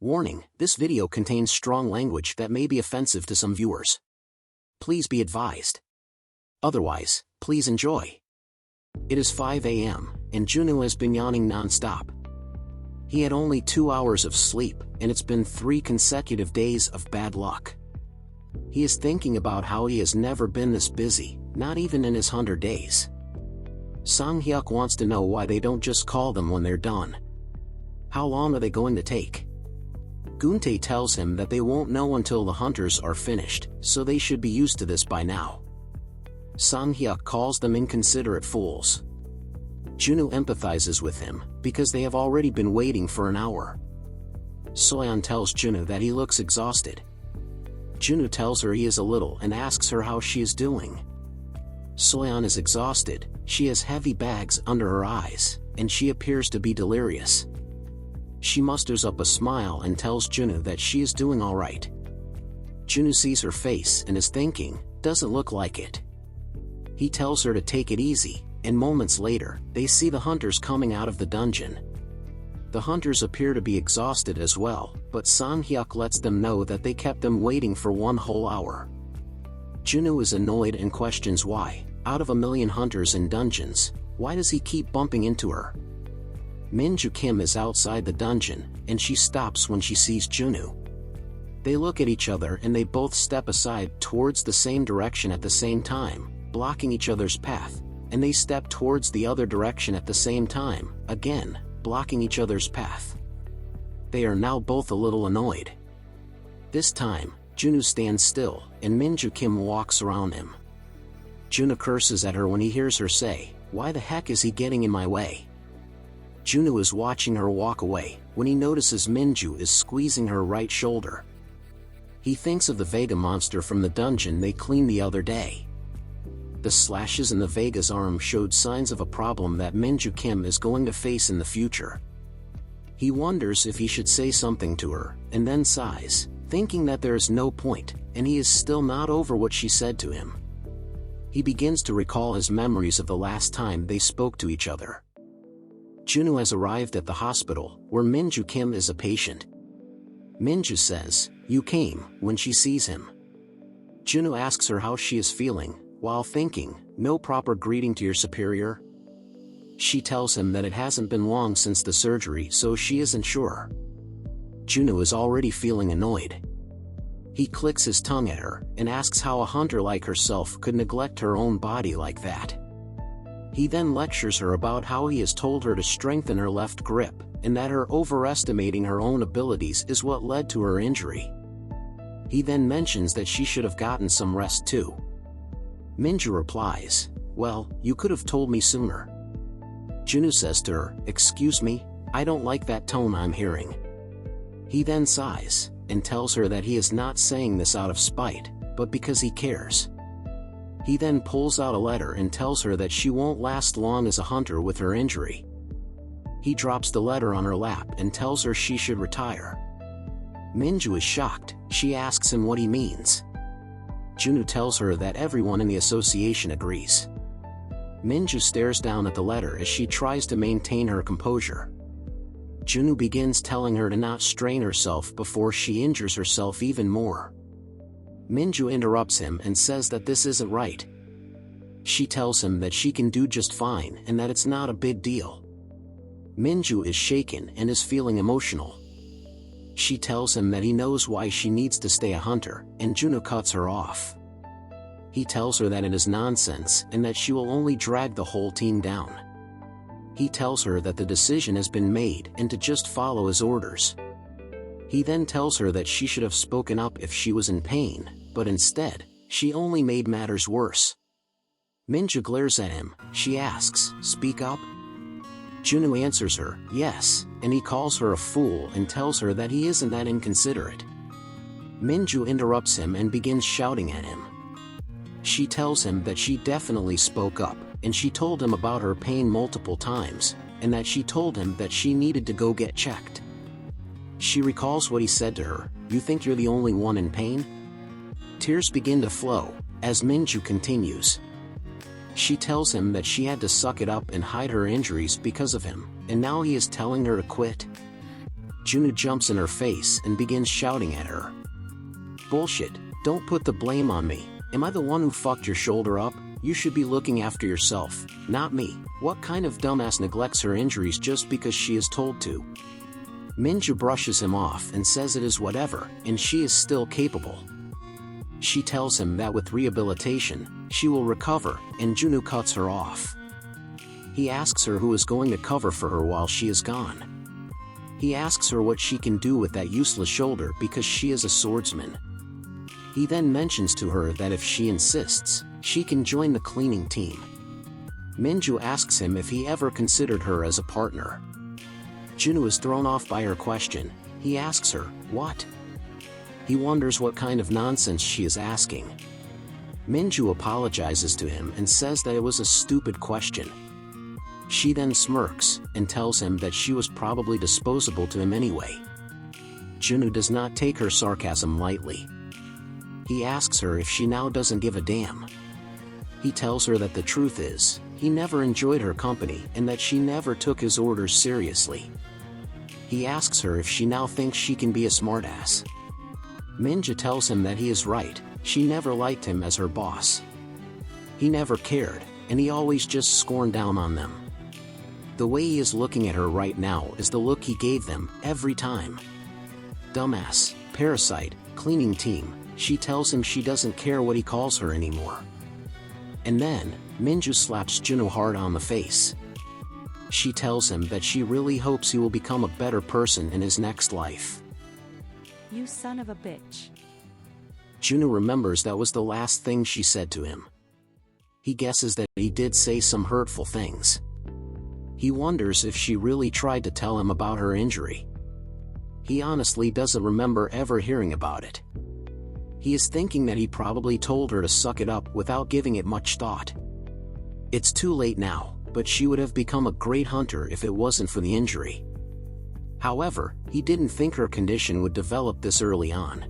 Warning, this video contains strong language that may be offensive to some viewers. Please be advised. Otherwise, please enjoy. It is 5 a.m., and Juno has been yawning non-stop. He had only 2 hours of sleep, and it's been 3 consecutive days of bad luck. He is thinking about how he has never been this busy, not even in his 100 days. Sang-hyuk wants to know why they don't just call them when they're done. How long are they going to take? Guntae tells him that they won't know until the hunters are finished, so they should be used to this by now. Sang-hyuk calls them inconsiderate fools. Juno empathizes with him, because they have already been waiting for an hour. Soyeon tells Juno that he looks exhausted. Juno tells her he is a little and asks her how she is doing. Soyeon is exhausted, she has heavy bags under her eyes, and she appears to be delirious. She musters up a smile and tells Juno that she is doing alright. Juno sees her face and is thinking, doesn't look like it. He tells her to take it easy, and moments later, they see the hunters coming out of the dungeon. The hunters appear to be exhausted as well, but Sang-hyuk lets them know that they kept them waiting for 1 whole hour. Juno is annoyed and questions why, out of a million hunters in dungeons, why does he keep bumping into her? Minju Kim is outside the dungeon, and she stops when she sees Juno. They look at each other and they both step aside towards the same direction at the same time, blocking each other's path, and they step towards the other direction at the same time, again, blocking each other's path. They are now both a little annoyed. This time, Juno stands still, and Minju Kim walks around him. Juno curses at her when he hears her say, "Why the heck is he getting in my way?" Juno is watching her walk away, when he notices Minju is squeezing her right shoulder. He thinks of the Vega monster from the dungeon they cleaned the other day. The slashes in the Vega's arm showed signs of a problem that Minju Kim is going to face in the future. He wonders if he should say something to her, and then sighs, thinking that there is no point, and he is still not over what she said to him. He begins to recall his memories of the last time they spoke to each other. Juno has arrived at the hospital, where Minju Kim is a patient. Minju says, "You came," when she sees him. Juno asks her how she is feeling, while thinking, no proper greeting to your superior? She tells him that it hasn't been long since the surgery, so she isn't sure. Juno is already feeling annoyed. He clicks his tongue at her, and asks how a hunter like herself could neglect her own body like that. He then lectures her about how he has told her to strengthen her left grip, and that her overestimating her own abilities is what led to her injury. He then mentions that she should have gotten some rest too. Minju replies, "Well, you could have told me sooner." Juno says to her, "Excuse me, I don't like that tone I'm hearing." He then sighs, and tells her that he is not saying this out of spite, but because he cares. He then pulls out a letter and tells her that she won't last long as a hunter with her injury. He drops the letter on her lap and tells her she should retire. Minju is shocked, she asks him what he means. Juno tells her that everyone in the association agrees. Minju stares down at the letter as she tries to maintain her composure. Juno begins telling her to not strain herself before she injures herself even more. Minju interrupts him and says that this isn't right. She tells him that she can do just fine and that it's not a big deal. Minju is shaken and is feeling emotional. She tells him that he knows why she needs to stay a hunter, and Juno cuts her off. He tells her that it is nonsense and that she will only drag the whole team down. He tells her that the decision has been made and to just follow his orders. He then tells her that she should have spoken up if she was in pain, but instead, she only made matters worse. Minju glares at him, she asks, "Speak up?" Juno answers her, "Yes," and he calls her a fool and tells her that he isn't that inconsiderate. Minju interrupts him and begins shouting at him. She tells him that she definitely spoke up, and she told him about her pain multiple times, and that she told him that she needed to go get checked. She recalls what he said to her, "You think you're the only one in pain?" Tears begin to flow, as Minju continues. She tells him that she had to suck it up and hide her injuries because of him, and now he is telling her to quit. Junwoo jumps in her face and begins shouting at her. "Bullshit, don't put the blame on me. Am I the one who fucked your shoulder up? You should be looking after yourself, not me. What kind of dumbass neglects her injuries just because she is told to?" Manhwa brushes him off and says it is whatever, and she is still capable. She tells him that with rehabilitation, she will recover, and Junwoo cuts her off. He asks her who is going to cover for her while she is gone. He asks her what she can do with that useless shoulder because she is a swordsman. He then mentions to her that if she insists, she can join the cleaning team. Manhwa asks him if he ever considered her as a partner. Junwoo is thrown off by her question. He asks her, "What?" He wonders what kind of nonsense she is asking. Manhwa apologizes to him and says that it was a stupid question. She then smirks and tells him that she was probably disposable to him anyway. Junwoo does not take her sarcasm lightly. He asks her if she now doesn't give a damn. He tells her that the truth is, he never enjoyed her company and that she never took his orders seriously. He asks her if she now thinks she can be a smartass. Manhwa tells him that he is right, she never liked him as her boss. He never cared, and he always just scorned down on them. The way he is looking at her right now is the look he gave them every time. Dumbass, parasite, cleaning team, she tells him she doesn't care what he calls her anymore. And then, Manhwa slaps Junwoo hard on the face. She tells him that she really hopes he will become a better person in his next life. "You son of a bitch." Junwoo remembers that was the last thing she said to him. He guesses that he did say some hurtful things. He wonders if she really tried to tell him about her injury. He honestly doesn't remember ever hearing about it. He is thinking that he probably told her to suck it up without giving it much thought. It's too late now, but she would have become a great hunter if it wasn't for the injury. However, he didn't think her condition would develop this early on.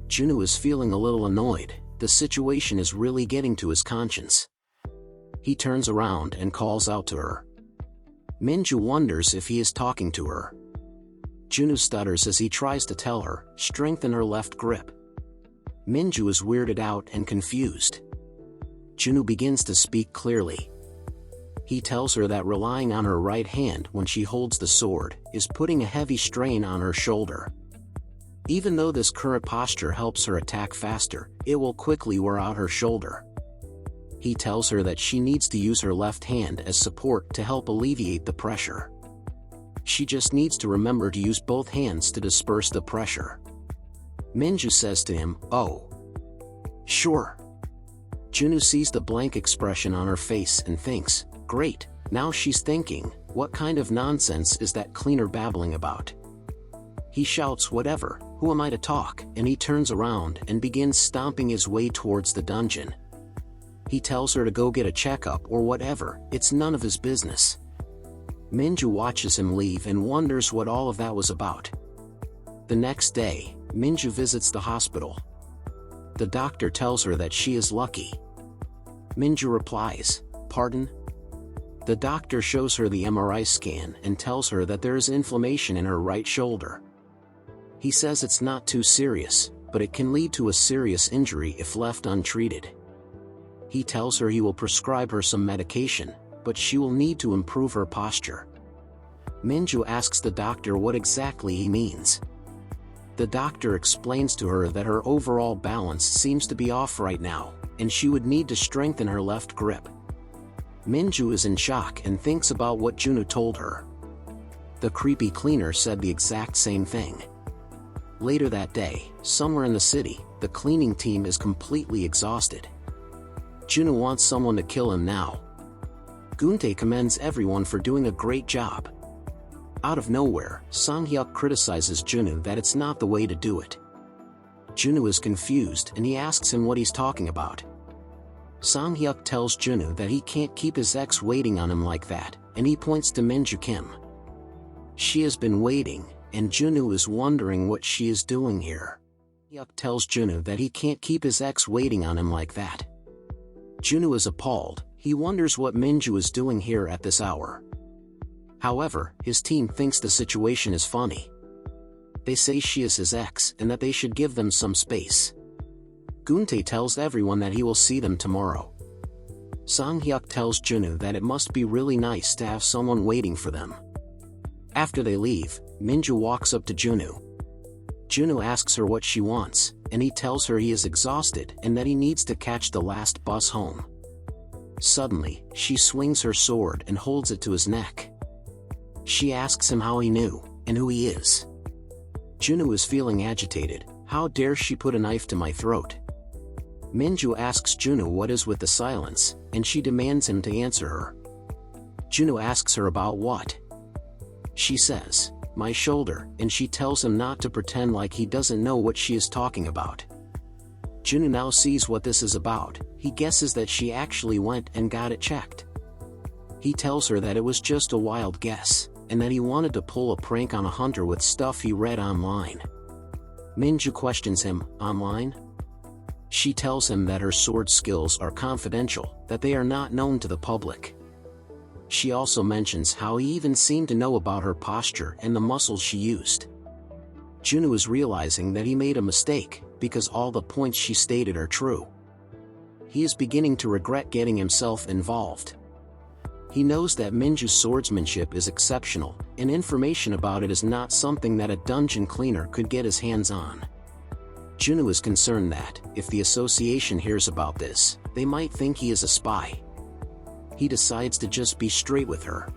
Junwoo is feeling a little annoyed. The situation is really getting to his conscience. He turns around and calls out to her. Manhwa wonders if he is talking to her. Junwoo stutters as he tries to tell her, "Strengthen her left grip." Manhwa is weirded out and confused. Junwoo begins to speak clearly. He tells her that relying on her right hand when she holds the sword is putting a heavy strain on her shoulder. Even though this current posture helps her attack faster, it will quickly wear out her shoulder. He tells her that she needs to use her left hand as support to help alleviate the pressure. She just needs to remember to use both hands to disperse the pressure. Manhwa says to him, "Oh. Sure." Junwoo sees the blank expression on her face and thinks, "Great, now she's thinking, what kind of nonsense is that cleaner babbling about?" He shouts, "Whatever, who am I to talk?" and he turns around and begins stomping his way towards the dungeon. He tells her to go get a checkup or whatever, it's none of his business. Manhwa watches him leave and wonders what all of that was about. The next day, Manhwa visits the hospital. The doctor tells her that she is lucky. Manhwa replies, "Pardon?" The doctor shows her the MRI scan and tells her that there is inflammation in her right shoulder. He says it's not too serious, but it can lead to a serious injury if left untreated. He tells her he will prescribe her some medication, but she will need to improve her posture. Manhwa asks the doctor what exactly he means. The doctor explains to her that her overall balance seems to be off right now, and she would need to strengthen her left grip. Manhwa is in shock and thinks about what Junwoo told her. The creepy cleaner said the exact same thing. Later that day, somewhere in the city, the cleaning team is completely exhausted. Junwoo wants someone to kill him now. Guntae commends everyone for doing a great job. Out of nowhere, Sanghyuk criticizes Junwoo that it's not the way to do it. Junwoo is confused and he asks him what he's talking about. Sanghyuk tells Junwoo that he can't keep his ex waiting on him like that, and he points to Minju Kim. She has been waiting, and Junwoo is wondering what she is doing here. Sanghyuk tells Junwoo that he can't keep his ex waiting on him like that. Junwoo is appalled. He wonders what Minju is doing here at this hour. However, his team thinks the situation is funny. They say she is his ex and that they should give them some space. Guntae tells everyone that he will see them tomorrow. Sang-hyuk tells Junwoo that it must be really nice to have someone waiting for them. After they leave, Minju walks up to Junwoo. Junwoo asks her what she wants, and he tells her he is exhausted and that he needs to catch the last bus home. Suddenly, she swings her sword and holds it to his neck. She asks him how he knew, and who he is. Junwoo is feeling agitated. How dare she put a knife to my throat? Minju asks Junwoo what is with the silence, and she demands him to answer her. Junwoo asks her about what? She says, my shoulder, and she tells him not to pretend like he doesn't know what she is talking about. Junwoo now sees what this is about. He guesses that she actually went and got it checked. He tells her that it was just a wild guess, and that he wanted to pull a prank on a hunter with stuff he read online. Minju questions him, online? She tells him that her sword skills are confidential, that they are not known to the public. She also mentions how he even seemed to know about her posture and the muscles she used. Junwoo is realizing that he made a mistake, because all the points she stated are true. He is beginning to regret getting himself involved. He knows that Minju's swordsmanship is exceptional, and information about it is not something that a dungeon cleaner could get his hands on. Junwoo is concerned that, if the association hears about this, they might think he is a spy. He decides to just be straight with her.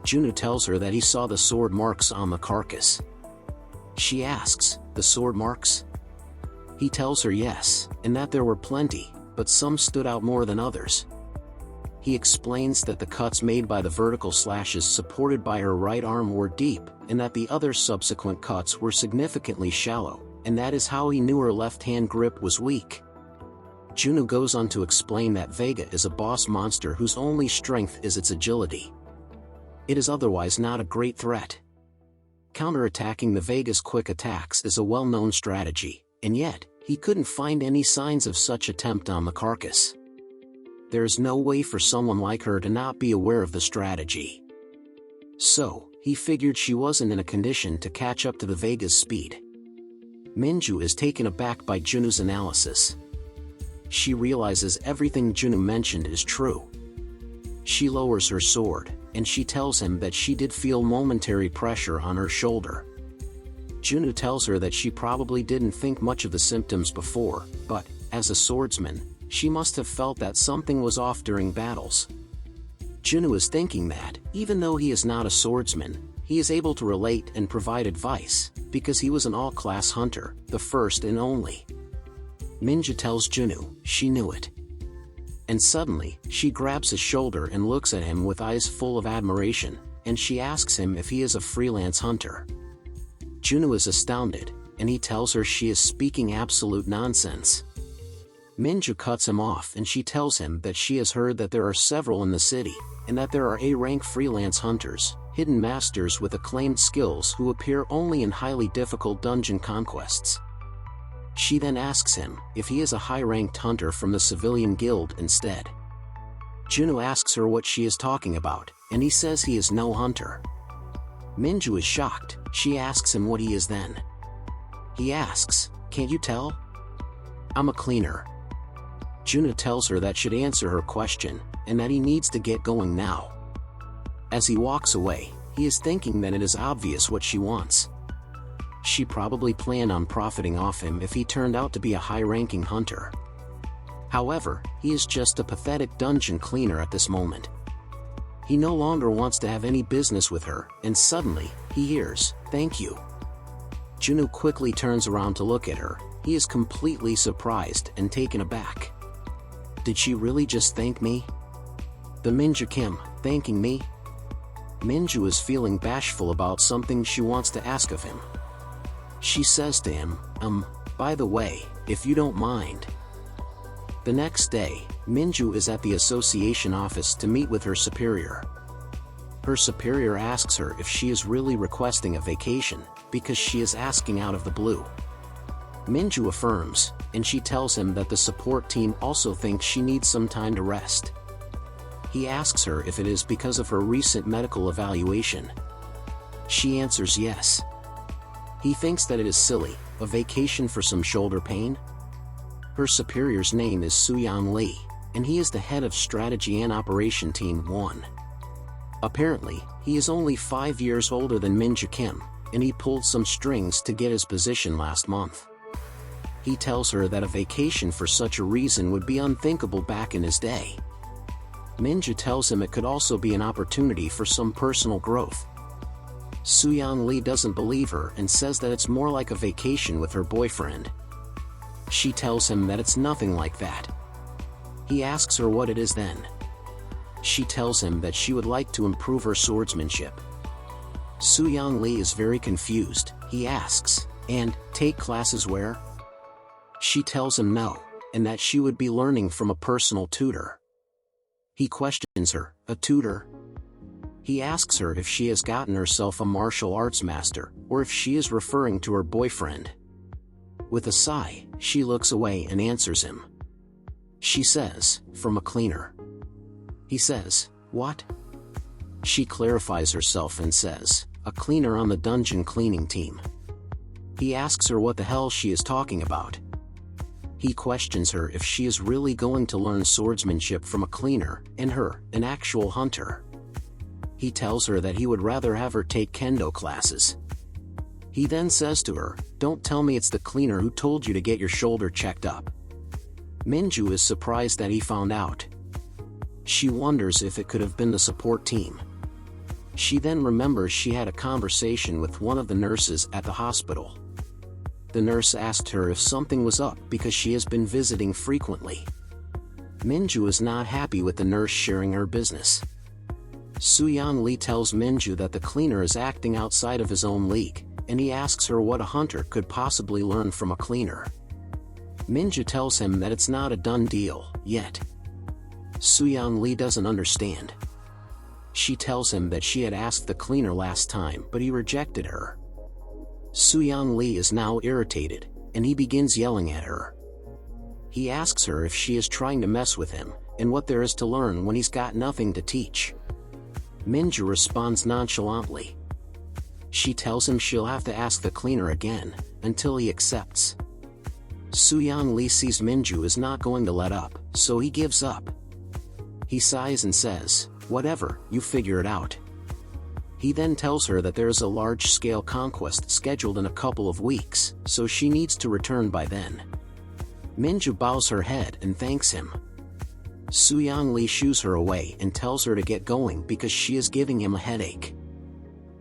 Junwoo tells her that he saw the sword marks on the carcass. She asks, the sword marks? He tells her yes, and that there were plenty, but some stood out more than others. He explains that the cuts made by the vertical slashes supported by her right arm were deep, and that the other subsequent cuts were significantly shallow, and that is how he knew her left-hand grip was weak. Junwoo goes on to explain that Vega is a boss monster whose only strength is its agility. It is otherwise not a great threat. Counterattacking the Vega's quick attacks is a well-known strategy, and yet, he couldn't find any signs of such attempt on the carcass. There is no way for someone like her to not be aware of the strategy. So, he figured she wasn't in a condition to catch up to the Vega's speed. Minju is taken aback by Junwoo's analysis. She realizes everything Junwoo mentioned is true. She lowers her sword, and she tells him that she did feel momentary pressure on her shoulder. Junwoo tells her that she probably didn't think much of the symptoms before, but, as a swordsman, she must have felt that something was off during battles. Junwoo is thinking that, even though he is not a swordsman, he is able to relate and provide advice, because he was an all-class hunter, the first and only. Minju tells Junwoo she knew it. And suddenly, she grabs his shoulder and looks at him with eyes full of admiration, and she asks him if he is a freelance hunter. Junwoo is astounded, and he tells her she is speaking absolute nonsense. Minju cuts him off and she tells him that she has heard that there are several in the city, and that there are A-rank freelance hunters, hidden masters with acclaimed skills who appear only in highly difficult dungeon conquests. She then asks him if he is a high-ranked hunter from the civilian guild instead. Junwoo asks her what she is talking about, and he says he is no hunter. Minju is shocked. She asks him what he is then. He asks, can't you tell? I'm a cleaner. Junwoo tells her that should answer her question, and that he needs to get going now. As he walks away, he is thinking that it is obvious what she wants. She probably planned on profiting off him if he turned out to be a high-ranking hunter. However, he is just a pathetic dungeon cleaner at this moment. He no longer wants to have any business with her, and suddenly, he hears, thank you. Junwoo quickly turns around to look at her. He is completely surprised and taken aback. Did she really just thank me? The Minju Kim, thanking me? Minju is feeling bashful about something she wants to ask of him. She says to him, by the way, if you don't mind. The next day, Minju is at the association office to meet with her superior. Her superior asks her if she is really requesting a vacation, because she is asking out of the blue. Minju affirms, and she tells him that the support team also thinks she needs some time to rest. He asks her if it is because of her recent medical evaluation. She answers yes. He thinks that it is silly, a vacation for some shoulder pain? Her superior's name is Soo-Young Lee, and he is the head of Strategy and Operation Team 1. Apparently, he is only 5 years older than Min-ju Kim, and he pulled some strings to get his position last month. He tells her that a vacation for such a reason would be unthinkable back in his day. Min-ju tells him it could also be an opportunity for some personal growth. Soo-Young Lee doesn't believe her and says that it's more like a vacation with her boyfriend. She tells him that it's nothing like that. He asks her what it is then. She tells him that she would like to improve her swordsmanship. Soo-Young Lee is very confused. He asks, "And take classes where?" She tells him no, and that she would be learning from a personal tutor. He questions her, "A tutor?" He asks her if she has gotten herself a martial arts master, or if she is referring to her boyfriend. With a sigh, she looks away and answers him. She says, "From a cleaner." He says, "What?" She clarifies herself and says, "A cleaner on the dungeon cleaning team." He asks her what the hell she is talking about. He questions her if she is really going to learn swordsmanship from a cleaner, and her, an actual hunter. He tells her that he would rather have her take kendo classes. He then says to her, "Don't tell me it's the cleaner who told you to get your shoulder checked up." Min-ju is surprised that he found out. She wonders if it could have been the support team. She then remembers she had a conversation with one of the nurses at the hospital. The nurse asked her if something was up because she has been visiting frequently. Min-ju is not happy with the nurse sharing her business. Soo-Young Lee tells Min-ju that the cleaner is acting outside of his own league, and he asks her what a hunter could possibly learn from a cleaner. Min-ju tells him that it's not a done deal, yet. Soo-Young Lee doesn't understand. She tells him that she had asked the cleaner last time but he rejected her. Soo-Young Lee is now irritated, and he begins yelling at her. He asks her if she is trying to mess with him, and what there is to learn when he's got nothing to teach. Min-ju responds nonchalantly. She tells him she'll have to ask the cleaner again, until he accepts. Soo-Young Lee sees Min-ju is not going to let up, so he gives up. He sighs and says, "Whatever, you figure it out." He then tells her that there is a large-scale conquest scheduled in a couple of weeks, so she needs to return by then. Min-ju bows her head and thanks him. Soo-Young Lee shoos her away and tells her to get going because she is giving him a headache.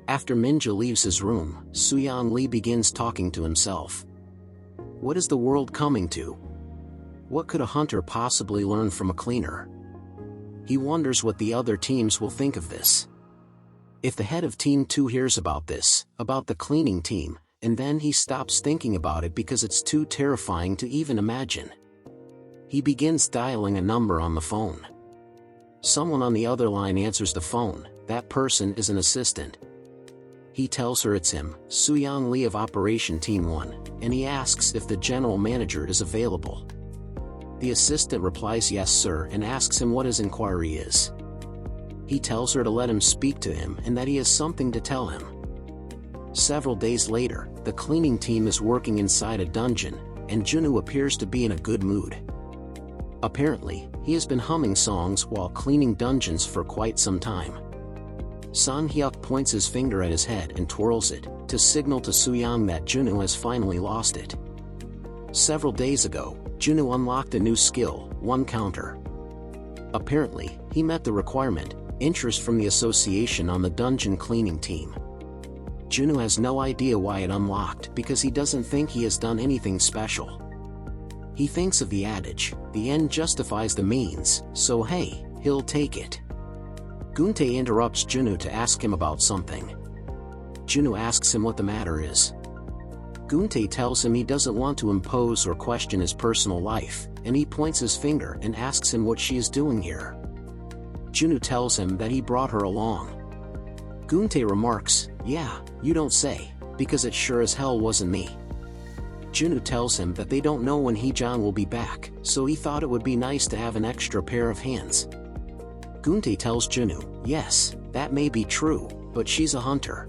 After Min-ju leaves his room, Soo-Young Lee begins talking to himself. What is the world coming to? What could a hunter possibly learn from a cleaner? He wonders what the other teams will think of this. If the head of Team 2 hears about this, about the cleaning team, and then he stops thinking about it because it's too terrifying to even imagine. He begins dialing a number on the phone. Someone on the other line answers the phone. That person is an assistant. He tells her it's him, Soo-Young Lee of Operation Team 1, and he asks if the general manager is available. The assistant replies yes sir and asks him what his inquiry is. He tells her to let him speak to him and that he has something to tell him. Several days later, the cleaning team is working inside a dungeon, and Junwoo appears to be in a good mood. Apparently, he has been humming songs while cleaning dungeons for quite some time. Sang-hyuk points his finger at his head and twirls it, to signal to Soo-Young that Junwoo has finally lost it. Several days ago, Junwoo unlocked a new skill, one counter. Apparently, he met the requirement, interest from the association on the dungeon cleaning team. Junwoo has no idea why it unlocked because he doesn't think he has done anything special. He thinks of the adage, the end justifies the means, so hey, he'll take it. Guntae interrupts Junwoo to ask him about something. Junwoo asks him what the matter is. Guntae tells him he doesn't want to impose or question his personal life, and he points his finger and asks him what she is doing here. Junwoo tells him that he brought her along. Guntae remarks, yeah, you don't say, because it sure as hell wasn't me. Junwoo tells him that they don't know when Heejun will be back, so he thought it would be nice to have an extra pair of hands. Guntae tells Junwoo, yes, that may be true, but she's a hunter.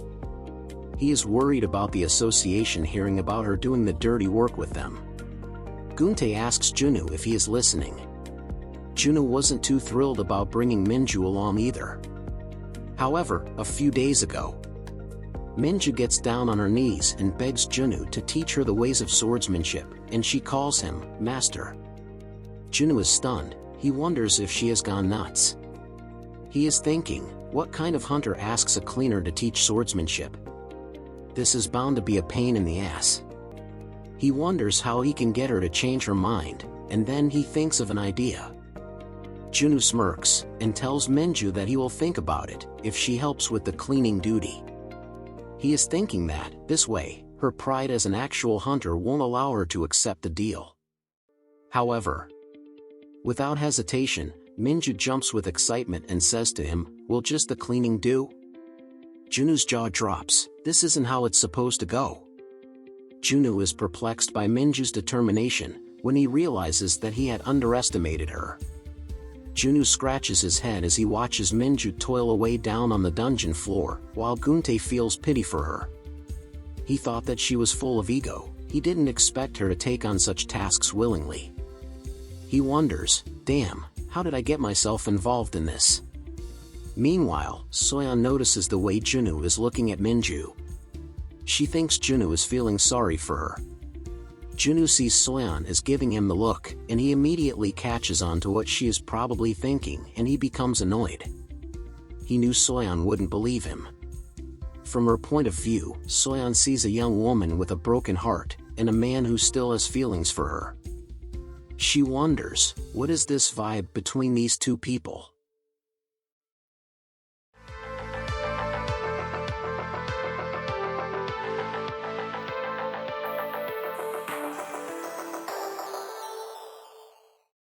He is worried about the association hearing about her doing the dirty work with them. Guntae asks Junwoo if he is listening. Junwoo wasn't too thrilled about bringing Minju along either. However, a few days ago, Minju gets down on her knees and begs Junwoo to teach her the ways of swordsmanship, and she calls him Master. Junwoo is stunned. He wonders if she has gone nuts. He is thinking, what kind of hunter asks a cleaner to teach swordsmanship? This is bound to be a pain in the ass. He wonders how he can get her to change her mind, and then he thinks of an idea. Junwoo smirks and tells Minju that he will think about it if she helps with the cleaning duty. He is thinking that, this way, her pride as an actual hunter won't allow her to accept the deal. However, without hesitation, Minju jumps with excitement and says to him, "Will just the cleaning do?" Junwoo's jaw drops. This isn't how it's supposed to go. Junwoo is perplexed by Minju's determination when he realizes that he had underestimated her. Junwoo scratches his head as he watches Minju toil away down on the dungeon floor, while Guntae feels pity for her. He thought that she was full of ego. He didn't expect her to take on such tasks willingly. He wonders, damn, how did I get myself involved in this? Meanwhile, Soyeon notices the way Junwoo is looking at Minju. She thinks Junwoo is feeling sorry for her. Junwoo sees Soyeon is giving him the look, and he immediately catches on to what she is probably thinking, and he becomes annoyed. He knew Soyeon wouldn't believe him. From her point of view, Soyeon sees a young woman with a broken heart, and a man who still has feelings for her. She wonders, what is this vibe between these two people?